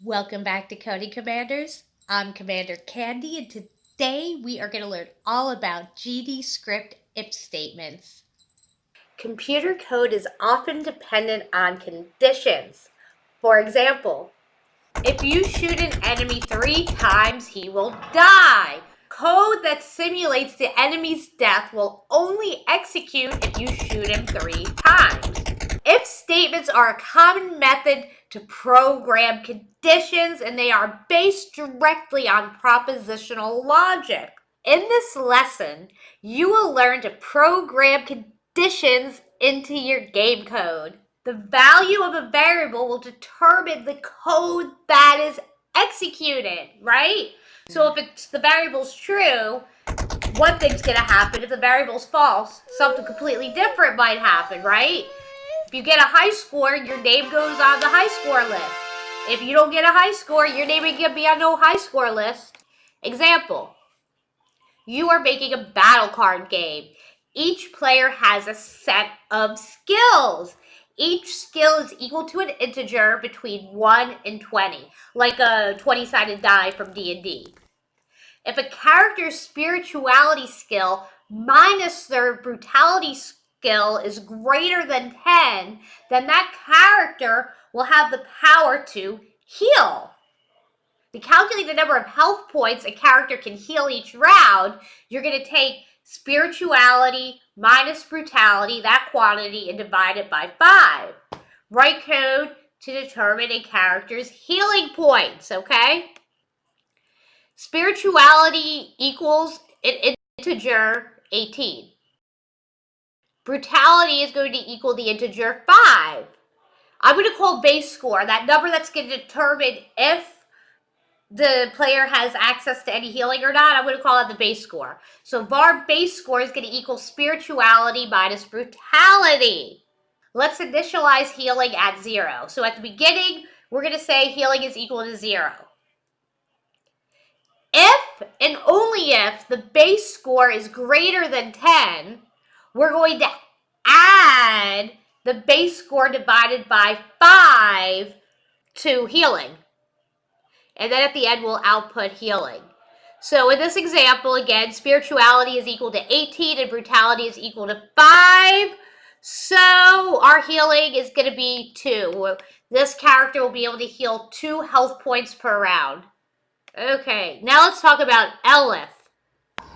Welcome back to Coding Commanders. I'm Commander Candy, and today we are going to learn all about GDScript if statements. Computer code is often dependent on conditions. For example, if you shoot an enemy 3 times, he will die. Code that simulates the enemy's death will only execute if you shoot him 3 times. If statements are a common method to program conditions, and they are based directly on propositional logic. In this lesson, you will learn to program conditions into your game code. The value of a variable will determine the code that is executed, right? So if the variable's true, one thing's going to happen. If the variable's false, something completely different might happen, right? If you get a high score, your name goes on the high score list. If you don't get a high score, your name ain't going to be on no high score list. Example, you are making a battle card game. Each player has a set of skills. Each skill is equal to an integer between 1 and 20, like a 20-sided die from D&D. If a character's spirituality skill minus their brutality skill is greater than 10, then that character will have the power to heal. To calculate the number of health points a character can heal each round, you're going to take spirituality minus brutality, that quantity, and divide it by 5. Write code to determine a character's healing points, okay? Spirituality equals an integer 18. Brutality is going to equal the integer 5. I'm going to call base score that number that's going to determine if the player has access to any healing or not. I'm going to call it the base score. So var base score is going to equal spirituality minus brutality. Let's initialize healing at 0. So at the beginning, we're going to say healing is equal to 0. If and only if the base score is greater than 10, we're going to add the base score divided by 5 to healing. And then at the end, we'll output healing. So in this example, again, spirituality is equal to 18 and brutality is equal to 5. So our healing is going to be 2. This character will be able to heal 2 health points per round. Okay, now let's talk about Elif.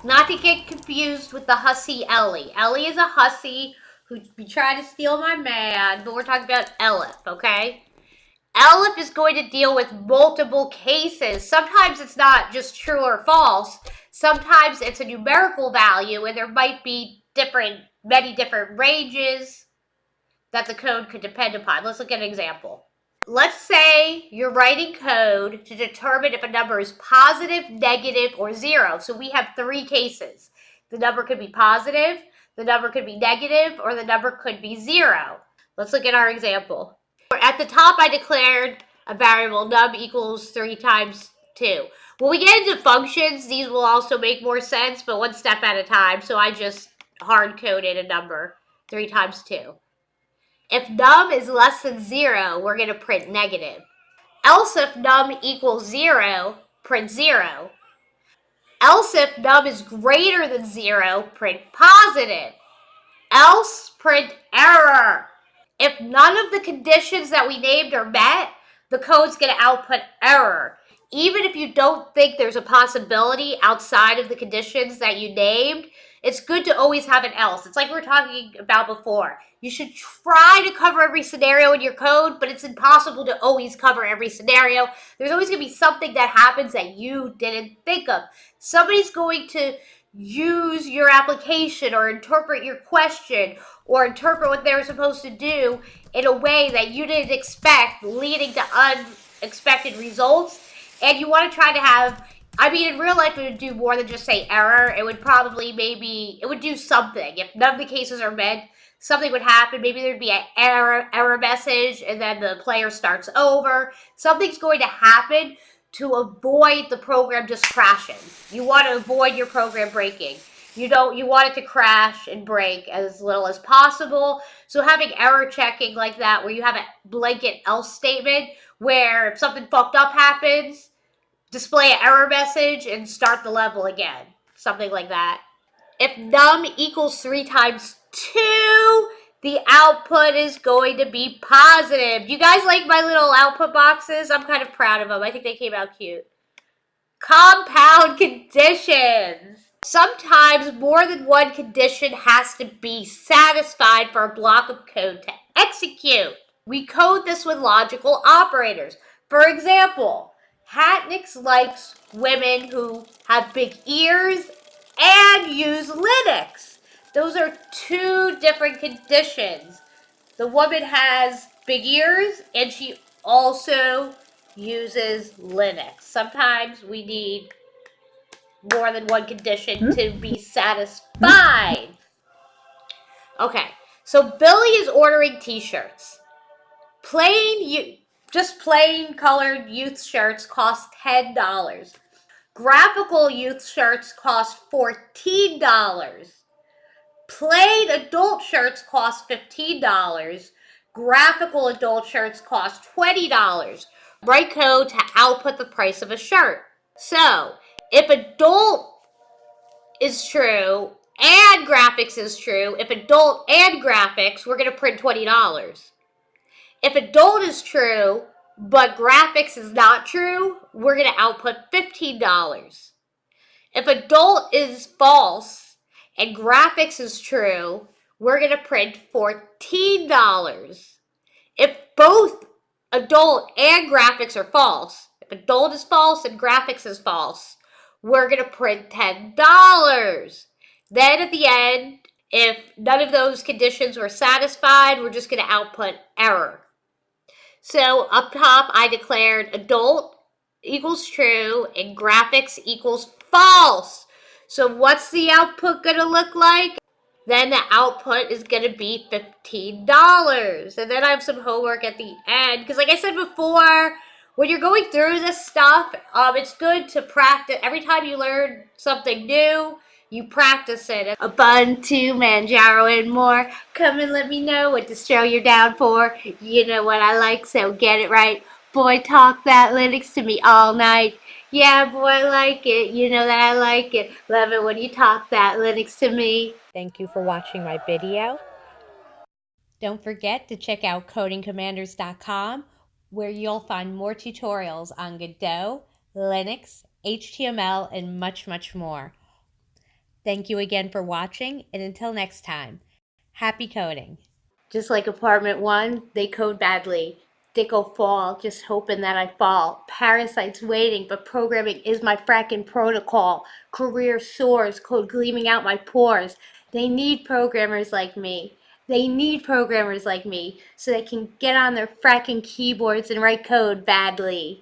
Not to get confused with the hussy Ellie. Ellie is a hussy who be trying to steal my man, but we're talking about Elif, okay? Elif is going to deal with multiple cases. Sometimes it's not just true or false. Sometimes it's a numerical value, and there might be many different ranges that the code could depend upon. Let's look at an example. Let's say you're writing code to determine if a number is positive, negative, or 0. So we have 3 cases. The number could be positive, the number could be negative, or the number could be 0. Let's look at our example. At the top, I declared a variable num equals 3 times 2. When we get into functions, these will also make more sense, but one step at a time. So I just hard-coded a number, 3 times 2. If num is less than 0, we're going to print negative. Else if num equals 0, print 0. Else if num is greater than 0, print positive. Else print error. If none of the conditions that we named are met, the code's going to output error. Even if you don't think there's a possibility outside of the conditions that you named, it's good to always have an else. It's like we were talking about before. You should try to cover every scenario in your code, but it's impossible to always cover every scenario. There's always going to be something that happens that you didn't think of. Somebody's going to use your application or interpret your question or interpret what they were supposed to do in a way that you didn't expect, leading to unexpected results. And you want to try to have, in real life, it would do more than just say error. It would probably it would do something. If none of the cases are met, something would happen. Maybe there'd be an error message, and then the player starts over. Something's going to happen to avoid the program just crashing. You want to avoid your program breaking. You want it to crash and break as little as possible. So having error checking like that, where you have a blanket else statement, where if something fucked up happens, display an error message and start the level again. Something like that. If num equals 3 times 2, the output is going to be positive. Do you guys like my little output boxes? I'm kind of proud of them. I think they came out cute. Compound conditions. Sometimes more than one condition has to be satisfied for a block of code to execute. We code this with logical operators. For example, Hatnix likes women who have big ears and use Linux. Those are two different conditions. The woman has big ears and she also uses Linux. Sometimes we need more than one condition to be satisfied. Okay, so Billy is ordering t-shirts. Just plain colored youth shirts cost $10. Graphical youth shirts cost $14. Plain adult shirts cost $15. Graphical adult shirts cost $20. Write code to output the price of a shirt. So, if adult is true and graphics is true, if adult and graphics, we're going to print $20. If adult is true, but graphics is not true, we're going to output $15. If adult is false and graphics is true, we're going to print $14. If both adult and graphics are false, if adult is false and graphics is false, we're going to print $10. Then at the end, if none of those conditions were satisfied, we're just going to output error. So up top, I declared adult equals true and graphics equals false. So what's the output going to look like? Then the output is going to be $15. And then I have some homework at the end. Because like I said before, when you're going through this stuff, it's good to practice. Every time you learn something new, you practice it. Ubuntu, Manjaro, and more. Come and let me know what distro you're down for. You know what I like, so get it right. Boy, talk that Linux to me all night. Yeah, boy, I like it. You know that I like it. Love it when you talk that Linux to me. Thank you for watching my video. Don't forget to check out codingcommanders.com, where you'll find more tutorials on Godot, Linux, HTML, and much, much more. Thank you again for watching, and until next time, happy coding. Just like apartment 1, they code badly. Dick'll fall, just hoping that I fall. Parasites waiting, but programming is my frackin' protocol. Career soars, code gleaming out my pores. They need programmers like me. They need programmers like me so they can get on their frackin' keyboards and write code badly.